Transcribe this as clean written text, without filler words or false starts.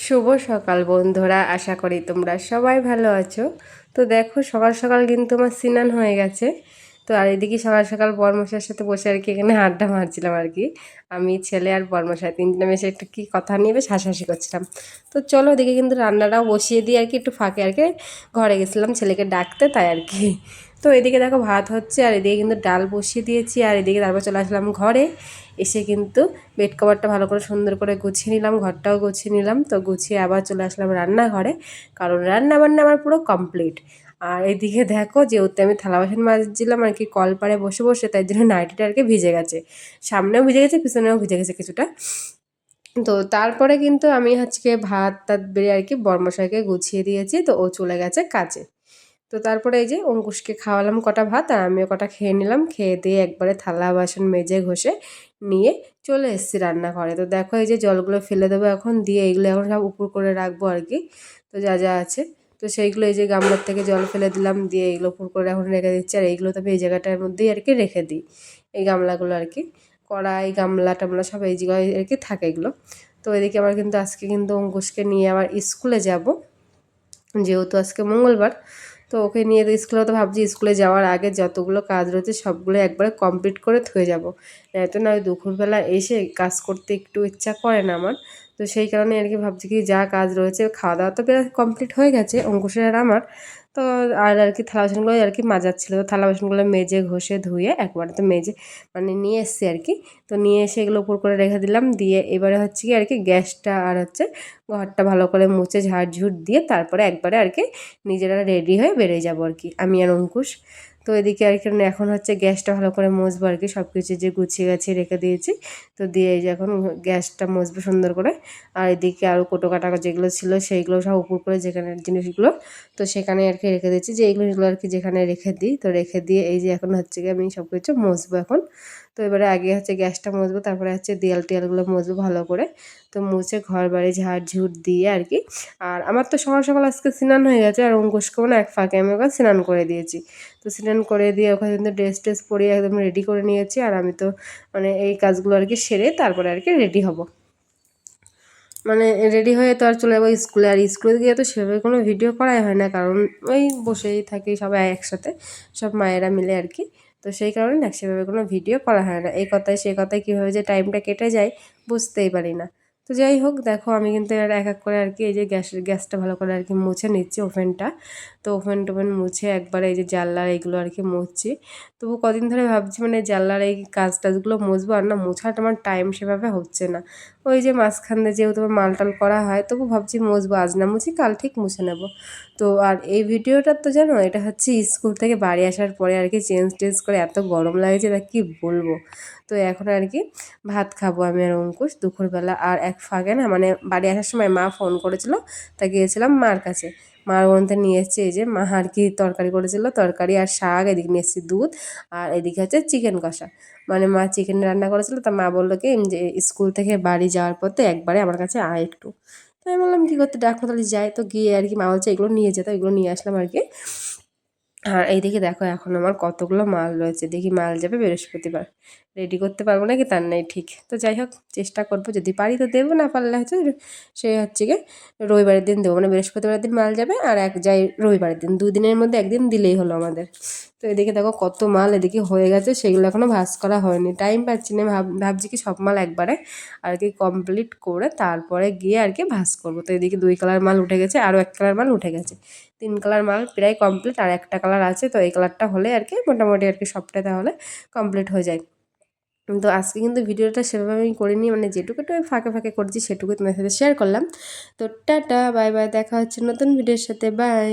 শুভ সকাল বন্ধুরা, আশা করি তোমরা সবাই ভালো আছো। তো দেখো সকাল সকাল কিন্তু আমার স্নান হয়ে গেছে। তো আর এদিকে সকাল সকাল বরমশাইয়ের সাথে বসে আর কি এখানে আড্ডা মারছিলাম আর কি। আমি, ছেলে আর বরমশাই তিনজনে মিশে একটু কি কথা নিয়ে বেশ হাসাহাসি করছিলাম। তো চলো ওদিকে কিন্তু রান্নাটাও বসিয়ে দিয়ে আর কি একটু ফাঁকে আর কি ঘরে গেছিলাম ছেলেকে ডাকতে, তাই আর কি। তো এদিকে দেখো ভাত হচ্ছে আর এদিকে কিন্তু ডাল বসিয়ে দিয়েছি, আর এদিকে তারপর চলে আসলাম ঘরে। এসে কিন্তু বেড কভারটা ভালো করে সুন্দর করে গুছিয়ে নিলাম, ঘরটাও গুছিয়ে নিলাম। তো গুছিয়ে আবার চলে আসলাম রান্নাঘরে, কারণ রান্না বান্না আমার পুরো কমপ্লিট। আর এদিকে দেখো যেহেতু আমি থালা বাসন মাজছিলাম আর কি কলপাড়ে বসে বসে, তাই জন্য নাইটিটা আর কি ভিজে গেছে, সামনেও ভিজে গেছে পিছনেও ভিজে গেছে কিছুটা। তো তারপরে কিন্তু আমি আজকে ভাত টাত বেড়ে আর কি বর্মশাইকে গুছিয়ে দিয়েছি, তো ও চলে গেছে কাজে। তো তারপরে এই যে অঙ্কুশকে খাওয়ালাম কটা ভাত, আর আমিও কটা খেয়ে নিলাম। খেয়ে দিয়ে একবারে থালা বাসন মেজে ঘষে নিয়ে চলে এসেছি রান্নাঘরে। তো দেখো এই যে জলগুলো ফেলে দেবো এখন, দিয়ে এইগুলো এখন সব উপর করে রাখবো আর কি। তো যা যা আছে তো সেইগুলো এই যে গামলার থেকে জল ফেলে দিলাম, দিয়ে এইগুলো উপর করে এখন রেখে দিচ্ছি। আর এইগুলো তবে এই জায়গাটার মধ্যেই আর কি রেখে দিই, এই গামলাগুলো আর কি। কড়াই গামলা টামলা সব এই জায়গায় আর কি থাকে এগুলো। তো এদিকে আবার কিন্তু আজকে কিন্তু অঙ্কুশকে নিয়ে আবার স্কুলে যাব, যেহেতু আজকে মঙ্গলবার। তো ওকে নিয়ে তো স্কুলে, তো ভাবছি স্কুলে যাওয়ার আগে যতগুলো কাজ রয়েছে সবগুলো একবারে কমপ্লিট করে থুয়ে যাব। এত না ওই দুপুরবেলা এসে কাজ করতে একটু ইচ্ছা করে না আমার। তো সেই কারণে আর কি ভাবছি কি যা কাজ রয়েছে, খাওয়া দাওয়া তো প্রায় কমপ্লিট হয়ে গেছে অঙ্কুশের আর আমার। তো আর কি থালা বাসনগুলো আর কি মাজাচ্ছিল, তো থালা বাসনগুলো মেজে ঘষে ধুয়ে একবারে তো মেজে মানে নিয়ে এসছি আর কি। তো নিয়ে এসে এগুলো উপর করে রেখে দিলাম, দিয়ে এবারে হচ্ছে কি আর কি গ্যাসটা আর হচ্ছে ঘরটা ভালো করে মুছে ঝাড়ঝুট দিয়ে তারপরে একবারে আর কি নিজেরা রেডি হয়ে বেরিয়ে যাবো আর কি, আমি আর অঙ্কুশ। তো এদিকে আর কি এখন হচ্ছে গ্যাসটা ভালো করে মুছবো আর কি, সব কিছু যে গুছিয়ে গাছিয়ে রেখে দিয়েছি। তো দিয়ে এই যে এখন গ্যাসটা মুছবো সুন্দর করে। আর এদিকে আরও কোটো কাটা যেগুলো ছিল সেইগুলো সব উপর করে যেখানে জিনিসগুলো, তো সেখানে আর কি রেখে দিচ্ছি, যে এইগুলো আর কি যেখানে রেখে দিই। তো রেখে দিয়ে এই যে এখন হচ্ছে কি আমি সব কিছু মুছবো এখন। তো এবারে আগে হচ্ছে গ্যাসটা মুছবো, তারপরে হচ্ছে দেয়াল টেয়ালগুলো মুছবো ভালো করে। তো মুছে ঘর বাড়ি ঝাড়ঝুট দিয়ে আর কি। আর আমার তো সকাল সকাল আজকে স্নান হয়ে গেছে, আর অঙ্কুশকেও না এক ফাঁকে আমি ওখানে স্নান করে দিয়েছি। তো স্নান করে দিয়ে ওখানে কিন্তু ড্রেস ট্রেস পরিয়ে একদম রেডি করে নিয়েছি। আর আমি তো মানে এই কাজগুলো আর কি সেরে তারপরে আর কি রেডি হব, মানে রেডি হয়ে তো আর চলে যাবো স্কুলে। আর স্কুলে গিয়ে তো সেভাবে কোনো ভিডিও করাই হয় না, কারণ ওই বসেই থাকি সবাই একসাথে, সব মায়েরা মিলে আর কি। তো সেই কারণে না সেভাবে কোনো ভিডিও করা হয় না, এই কথায় সে কথায় কীভাবে যে টাইমটা কেটে যায় বুঝতেই পারি না। তো যাই হোক দেখো আমি কিন্তু এর এক এক করে আর কি এই যে গ্যাসটা ভালো করে আর কি মুছে নিচ্ছি, ওভেনটা। তো ওভেন টোভেন মুছে একবারে এই যে জানলার এইগুলো আর কি মুছছি। তবু কদিন ধরে ভাবছি মানে জানলার এই কাজ টাজগুলো মুছবো, আর না মোছাটা আমার টাইম সেভাবে হচ্ছে না। ওই যে মাঝখান দিয়ে যেহেতু মাল টাল করা হয়, তবু ভাবছি মুছবো, আজ না মুছি কাল ঠিক মুছে নেব। তো আর এই ভিডিওটা তো জানো এটা হচ্ছে স্কুল থেকে বাড়ি আসার পরে আর কি চেঞ্জ টেঞ্জ করে এত গরম লাগছে তা কি বলবো। তো এখন আর কি ভাত খাবো আমি আর অঙ্কুশ দুপুরবেলা। আর এক ফাঁকে না মানে বাড়ি আসার সময় মা ফোন করেছিল, তা গিয়েছিলাম মার কাছে। মার মধ্যে নিয়ে এসেছি এই যে মা আর কি তরকারি করেছিল, তরকারি আর শাক, এদিকে নিয়ে এসেছি দুধ, আর এদিকে হচ্ছে চিকেন কষা। মানে মা চিকেন রান্না করেছিল, তা মা বললো কি যে স্কুল থেকে বাড়ি যাওয়ার পথে একবারে আমার কাছে আয় একটু। তো আমি বললাম কী করতে, ডাকো তাহলে যাই। তো গিয়ে আর কি মা বলছে এগুলো নিয়ে যেত, এগুলো নিয়ে আসলাম আর কি। আর এইদিকে দেখো এখন আমার কতগুলো মাল রয়েছে, দেখি মাল যাবে বৃহস্পতিবার, রেডি করতে পারবো নাকি তার নেই ঠিক। তো যাই হোক চেষ্টা করবো, যদি পারি তো দেবো, না পারলে হচ্ছে সে হচ্ছে গিয়ে রবিবারের দিন দেবো। মানে বৃহস্পতিবারের দিন মাল যাবে আর এক যাই রবিবারের দিন, 2 দিনের মধ্যে একদিন দিলেই হলো আমাদের। তো এদিকে দেখো কত মাল এদিকে হয়ে গেছে, সেগুলো এখনও ভাঁজ করা হয়নি, টাইম পাচ্ছি না। ভাবছি কি সব মাল একবারে আর কি কমপ্লিট করে তারপরে গিয়ে আর কি ভাঁজ করবো। তো এদিকে 2 কালার মাল উঠে গেছে, আরও 1 কালার মাল উঠে গেছে, 3 কালার মাল প্রায় কমপ্লিট, আর একটা কালার আছে। তো এই কালারটা হলে আর কি মোটামুটি আর কি সবটা তাহলে কমপ্লিট হয়ে যায়। তো আজকে কিন্তু ভিডিওটা সেভাবে আমি করিনি, মানে যেটুকু একটু ফাঁকে ফাঁকে করেছি সেটুকু তোমার সাথে শেয়ার করলাম। তো টাটা বাই বাই, দেখা হচ্ছে নতুন ভিডিওর সাথে, বাই।